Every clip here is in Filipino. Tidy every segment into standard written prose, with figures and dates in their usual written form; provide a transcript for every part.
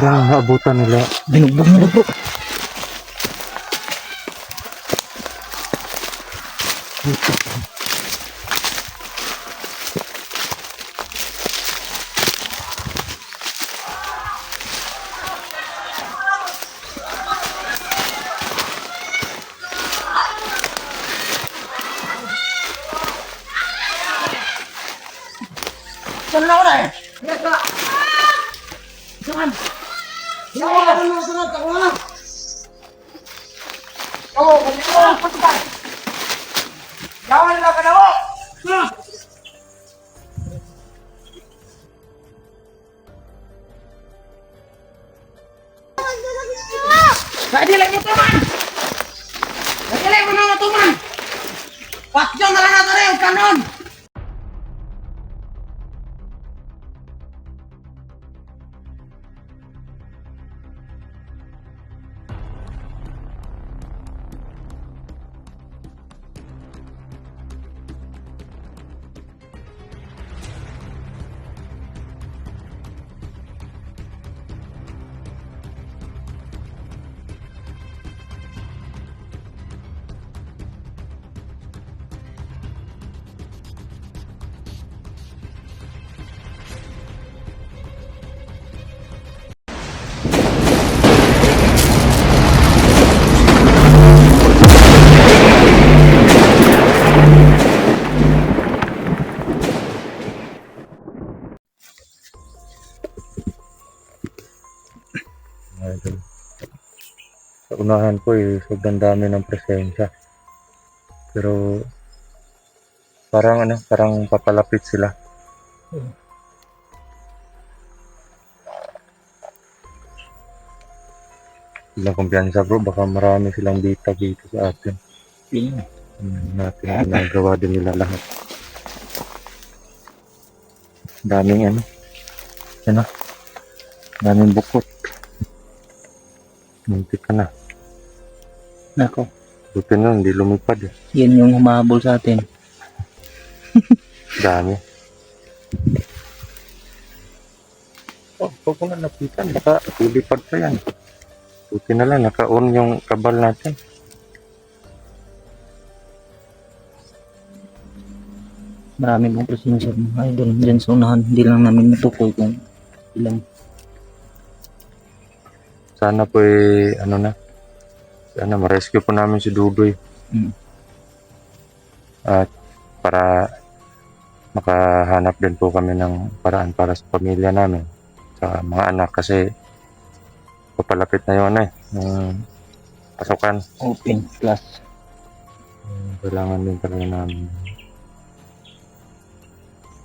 Parang naabutan nila. Binugbog na bro. Saan na ako na eh? Saan? Sunod ako na. Oo, kasi ko lang punta. Yawan nila ka na ako. Pwede lang ito man. Pwede lang mo na ito man. Patyo na lang natin yung kanon. Idol. Sa unahan ko sobrang dami ng presensya. Pero parang papalapit sila. Ilang kumpiyansa bro, baka marami silang bitag dito sa atin. Natin ginagawa din nila lahat. Daming daming bukot. Muntik ka na. Nako, Buti na, hindi lumipad eh. yan yung humahabol sa atin. Dami. Huwag ko na napitan, baka ulipad pa yan. Buti na lang, naka-on yung kabal natin. Marami pong presensya mga idol dyan sa unahan. Hindi lang namin matukoy kung ilang. Sana po sana ma-rescue po namin si Dudoy. At para makahanap din po kami ng paraan para sa pamilya namin, sa mga anak, kasi papalapit na yung yung pasukan. Open class. Kailangan din talaga namin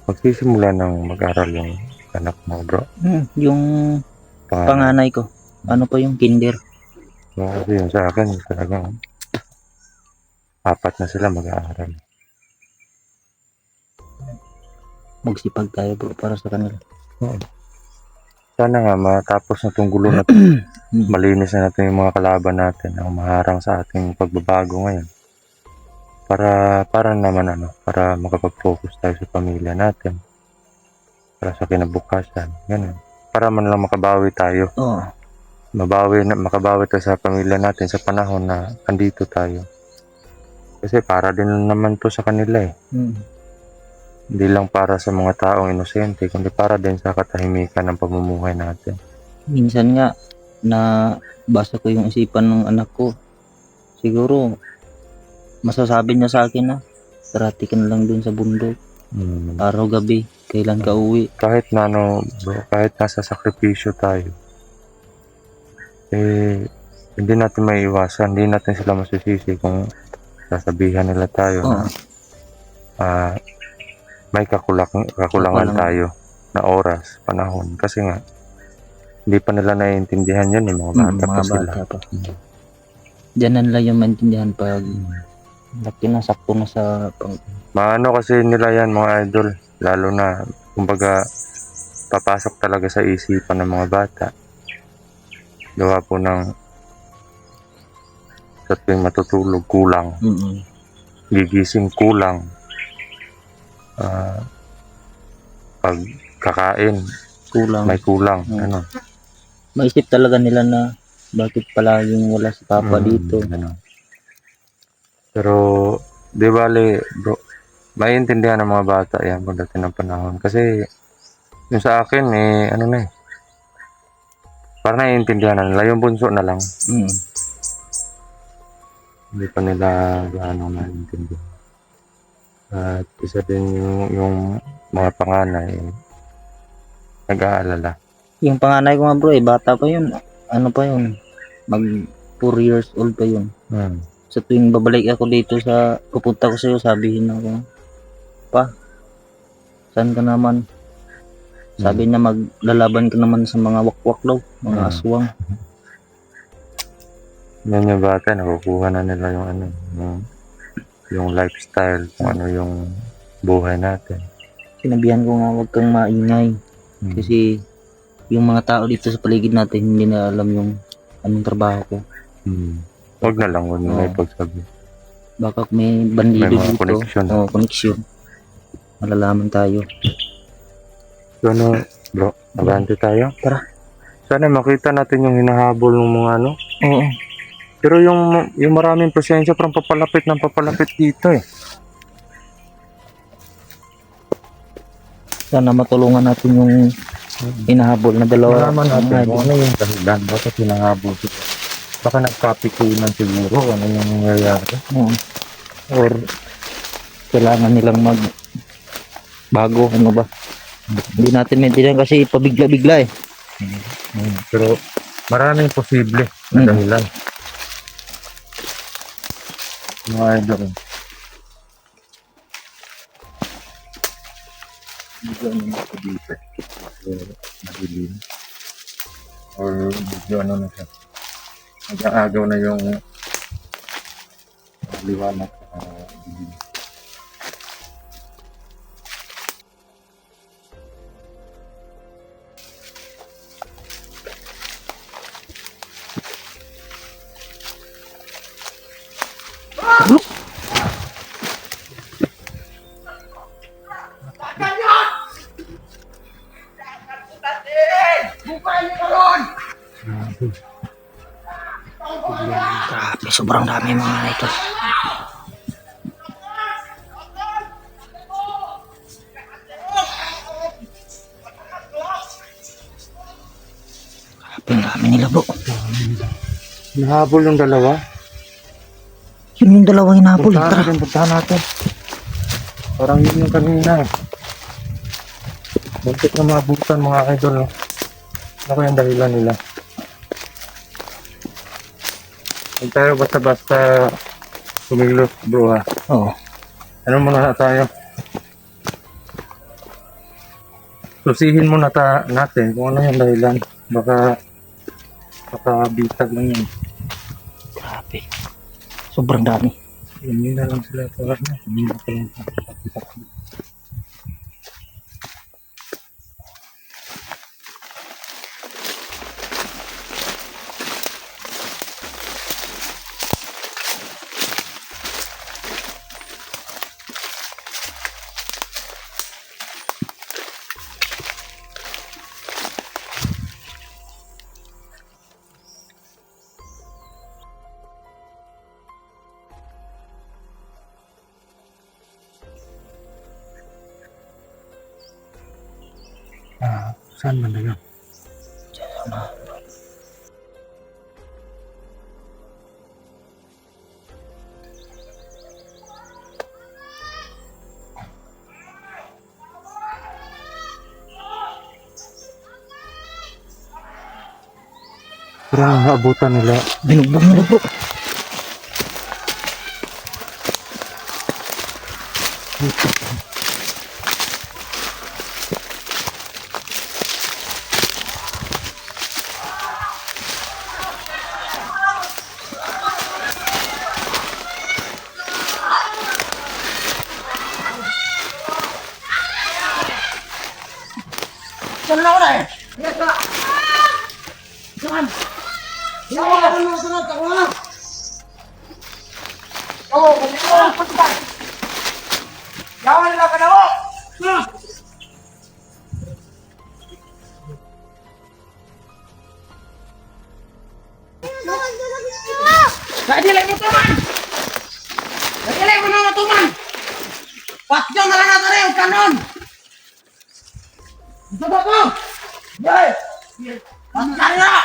magsisimula ng mag-aral yung anak mo bro. Yung panganay ko. Ano pa yung kinder? Kasi yun sa akin talagang 4 na sila mag-aaral. Magsipag tayo bro para sa kanila. Sana nga matapos na itong gulo na ito. Malinis na natin yung mga kalaban natin ang maharang sa ating pagbabago ngayon. Para naman para makapag-focus tayo sa pamilya natin. Para sa kinabukasan. Ganun. Para man lang makabawi tayo. Oo. Makabawi tayo sa pamilya natin sa panahon na andito tayo. Kasi para din naman to sa kanila eh. Hindi lang para sa mga taong inosente, kundi para din sa katahimikan ng pamumuhay natin. Minsan nga na basa ko yung isipan ng anak ko. Siguro masasabi niya sa akin na parati ka na lang dun sa bundok. Araw-gabi, kailan ka uwi. Kahit na bro, kahit nasa sakripisyo tayo, hindi natin maiiwasan, hindi natin sila masisisi kung sasabihan nila tayo na may kakulangan tayo na oras, panahon. Kasi nga, hindi pa nila naiintindihan yun, mga bata pa sila. Diyan na nila yung maintindihan pag laki na, sakto na sa Maano kasi nila yan mga idol, lalo na, kumbaga, papasok talaga sa isipan ng mga bata. Gawa po ng sa tuwing matutulog, kulang. Gigising, kulang. Pag kakain, kulang. may kulang. maisip talaga nila na bakit palaging wala si Papa dito. Ano. Pero, di bale, bro, maiintindihan ng mga bata yan pagdating ng panahon. Kasi, yung sa akin, ano na parang naiintindihan na nila. Yung bunso na lang. Mm. Hindi pa nila gaano naiintindihan. At isa din yung mga panganay, nag-aalala. Yung panganay ko nga bro, bata pa yun. Ano pa yun? Mag 4 years old pa yun. Sa tuwing babalik ako dito pupunta ko sa'yo, sabihin ako, Pa, saan ka naman? Sabi niya maglalaban ka naman sa mga wakwak daw, mga aswang. Yan yung bata, nakukuha na nila yung ano, yung lifestyle, kung ano yung buhay natin. Sinabihan ko nga huwag kang maingay. Kasi yung mga tao dito sa paligid natin hindi na alam yung anong trabaho ko. Huwag na lang, huwag na lang ipagsabi. Baka may bandido May mga dito. connection. Connection. Malalaman tayo. So ano, bro, abante tayo? Tara. Sana makita natin yung hinahabol ng mga ano. Oo. Pero yung maraming presensya parang papalapit dito eh. Sana matulungan natin yung hinahabol na dalawa. Malaman natin kung ano yung dahilan. Bakit hinahabol sila? Baka nagkapikunan siguro ano yung nangyayari. Or kailangan nilang bago, ano ba? Hindi natin maintindihan kasi pabigla-bigla eh. Pero maraming posible na dahilan. Mga idol. Medyo ano na ito dito. Madilim. Or medyo ano na siya. Nag-aagaw na yung liwanag. Dilim. Grabe, sobrang dami mga ito. Grabe, ang dami nila bro. Nahabol yung dalawa. Yun yung dalawang hinahabol. Puntahan natin. Parang yun yung kanina eh. Buntik na maabutan mga idol. Ano yung dahilan nila? Huwag tayo basta-basta kumilos bro ha. Oo. Ano muna na tayo? Susihin muna natin kung ano yung dahilan. Baka bitag lang yun. Grabe. Sobrang dami. Hindi na lang sila parang hindi na lang. Saan man na yun? Parang naabutan nila. Binugbog nila bro. Saan na ako na eh? Yes, ba? Saan? Yawa ka na sa lahat, ako na. Oo, kasi ko lang punta. Yawa nila ka na ako. Ha? Pakyo na lang nato rin, kanon! Ito ba po? Yay! Pagkari na!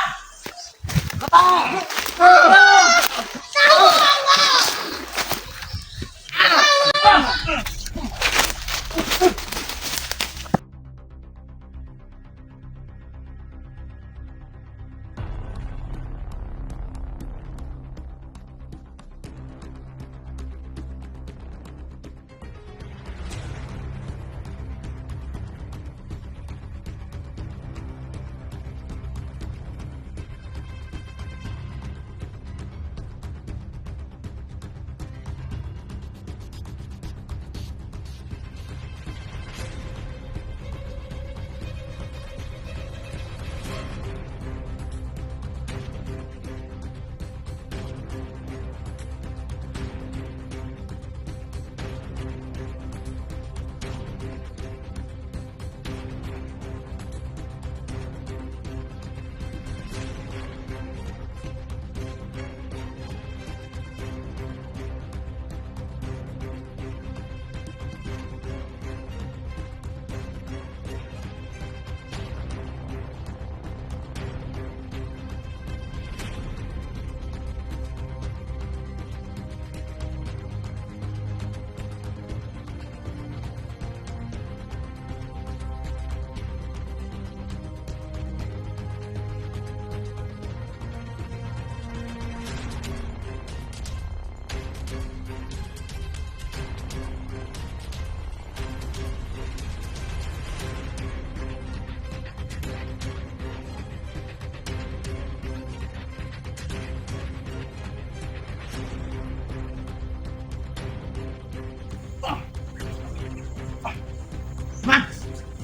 Man!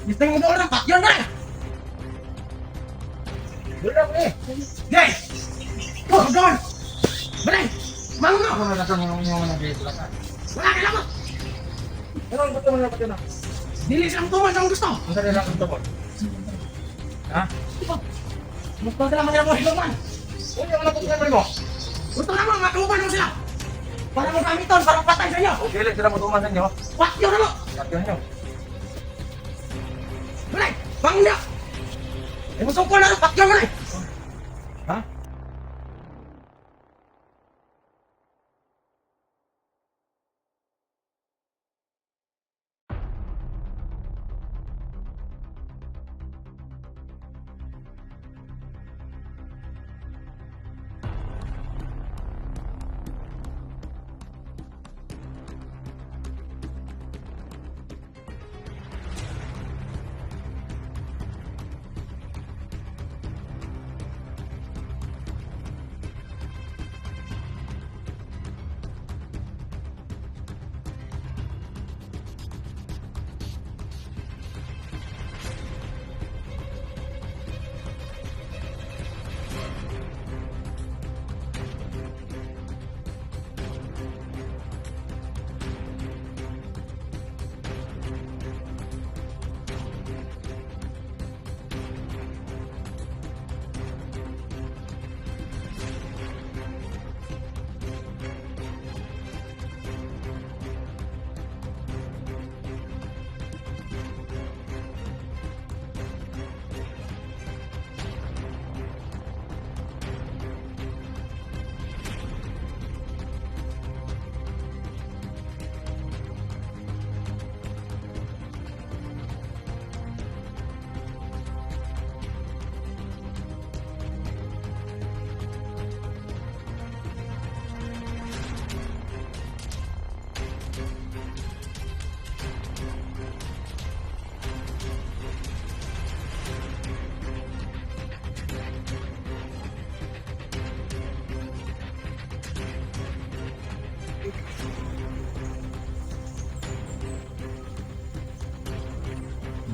Gusto mo doon ng pakyo na! Doon ako eh! Gay! Oh, doon! Balay! Mango na! Ako na nasa yung mga dito lang. Wala ka lang! Ano ang gusto mo na pakyo na? Dilis ang tumas ang gusto! Ang sarili lang ang tumas. Ha? Gusto ka naman yung mga man! Huwag yung mga naman mo! Gusto naman matuman mo sila! Para mo gamiton, para patay sa inyo! Okay lang sila matuman sa inyo. Pakyo na mo! Pakyo nyo! Balay! Bangun dia! Musuh kau nak pakyo balay! Ha?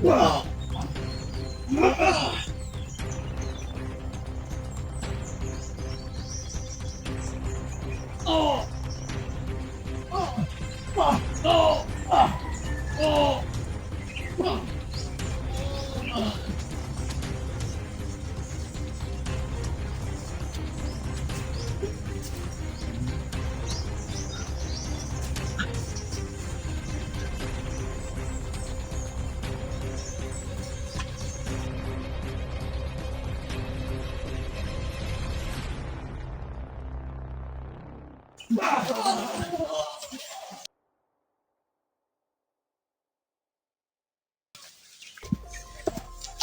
Wow!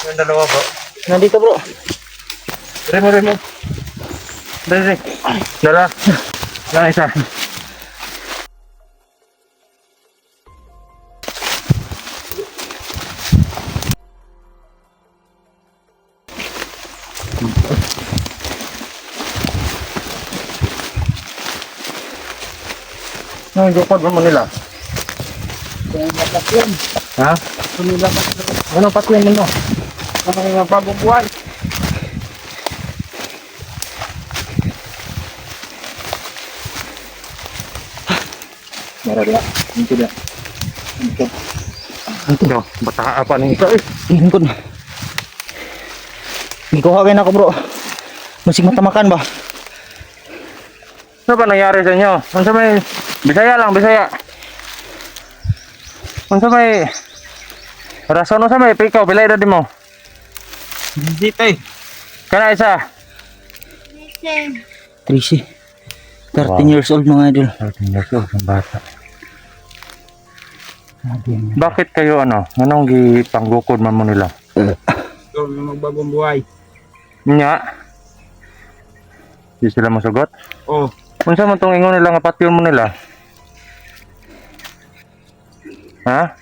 Yung dalawa bro. Nandito bro. Remo. Dali. Dala. Dala isa. Ang gukod mo nila. Ha? Ano patyan mo no? Ano yung bagong buhay? Marala. Hindi na. Ito, bata apa nih ito eh. Lingkod. Gikuha kayo na ako bro. Masig matamakan ba? Ano ba nangyari sa inyo? Ano sa may... Bisaya lang, Bisaya. Ano sa may... Rason sa may pikaw, bilay na di mo. Hindi tayo. Kana isa. 13 Wow. years old mga idol. 13 years old, ang bata. Bakit kayo ano? Anong gipanggukod man mo nila? Ito yung magbagong buhay. Nya? Di sila masagot? Oh. Unsa man tong ingon nila nga patyon mo nila? Ha?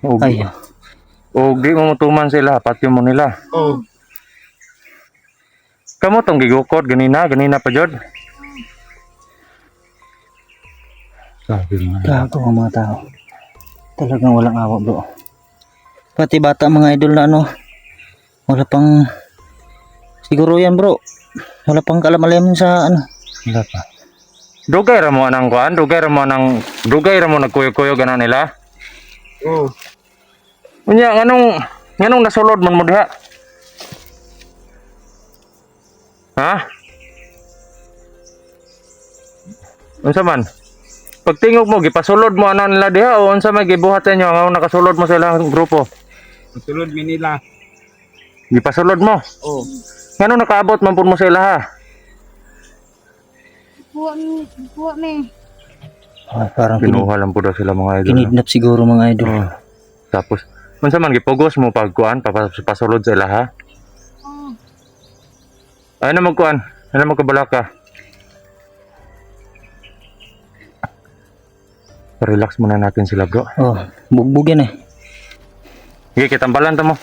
O, Ay, o di mo mutuman sila, patyon mo nila. Oh. Kamu tong gigukod ganina pa jud. Sabi nga. gago ang mga tao. Talagang walang awa bro. Pati bata mga idol na ano. Wala pang... Siguro yan bro. Wala pang kalamalam sa ano. Wala pa. Dugay ra mo anang kuan, dugay ra mo nagkuyo-kuyo ganan nila. Oh. Unya nganong nasulod man mo diha? Ha? Unsa man? Pagtingog mo gipasulod mo ana nila diha o unsa may gibuhat sa inyo nga nakasulod mo sa ilang grupo? Masulod mi nila. Gipasulod mo. Oh. Ngano nakaabot man pud mo sa ilaha? Buat me. Parang Kinuha lang pud daw sila mga idol. kinidnap siguro mga idol. Oh. Tapos unsa man gipugos mo pagkuan pasulod sa ilaha? Oh, Ay na magkuan, ano magkabalaka. Relax muna natin sila bro. Oh, bugbog yan eh. Sige, kitambalan ta mo.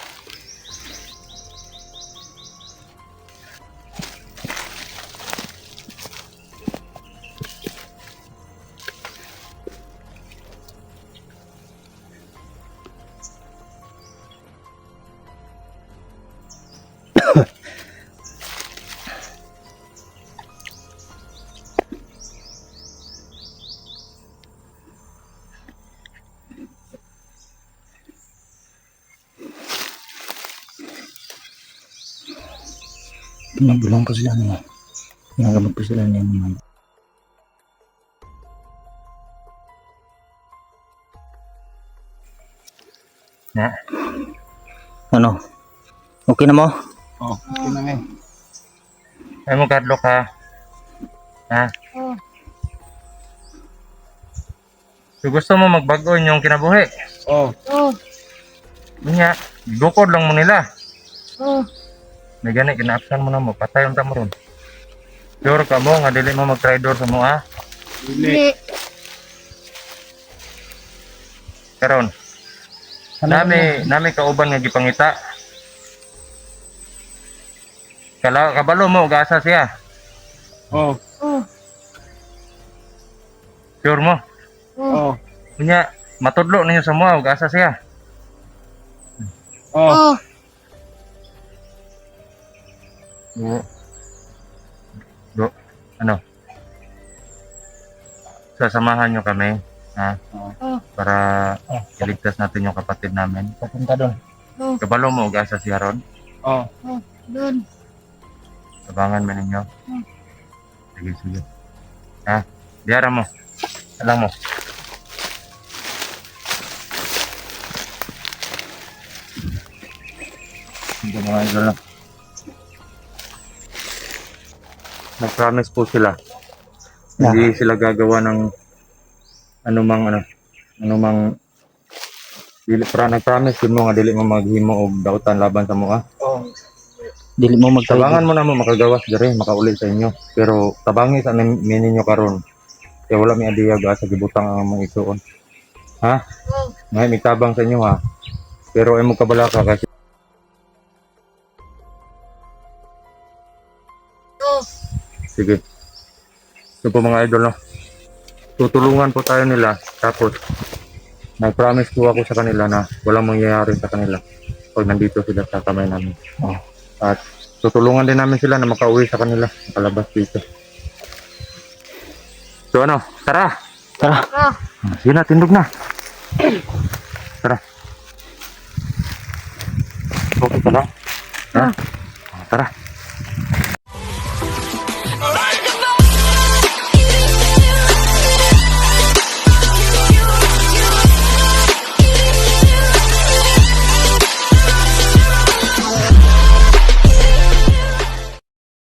Pinagulong pa sila niya. Pinagamot pa sila niya mga idol. Na. Ano? Okay na mo? Oh. Okay na eh. Ay mo kadlok ha. Ha? oh, So gusto mo magbago yung kinabuhi. Oh. oh, Unya, bukod lang mo nila. oh. May gani kinaapsan mo na mo, patay ang tamo ron. Sure ka mo nga dili mo mag-traitor sa mo ha. Dili. Karon. Nami kauban nga gipangita. Kabalo mo gasa siya. Oh. Oh, Sure mo. Oh. Unya, matudlo ninyo sa mo gasa siya. Oh. oh. Do, ano? Sasamahan nyo kami, ha? Oh. Para iligtas natin yung kapatid namin. Papunta doon. Oh, Kabalo mo gasa siya ron. Oh. oh. Dun. Sabangan mo ninyo. Sige. Ha? Diara mo. Alam mo. Hindi mo nga ito lang. nag-promise po sila. Hindi sila gagawa ng anumang nag-promise yun mo nga dili mo maghimo og dautan laban sa mga. Dili mo magkaibigan. Tabangan mo na mo makagawas diri makauli sa inyo. Pero tabangi sa ninyo karon. Kaya wala may adiya ga sa gibutang ang mga isuon. Ha? Ngay may tabang sa inyo ha. Pero ay mo kabalaka kasi sige. So po mga idol no. Tutulungan po tayo nila tapos nag-promise po ako sa kanila na walang mangyayari sa kanila pag nandito sila sa kamay namin. At tutulungan din namin sila na makauwi sa kanila, makalabas dito. So ano, tara! Tara. Sige na, tindog na. Tara. Okay ka lang? Ha? Tara.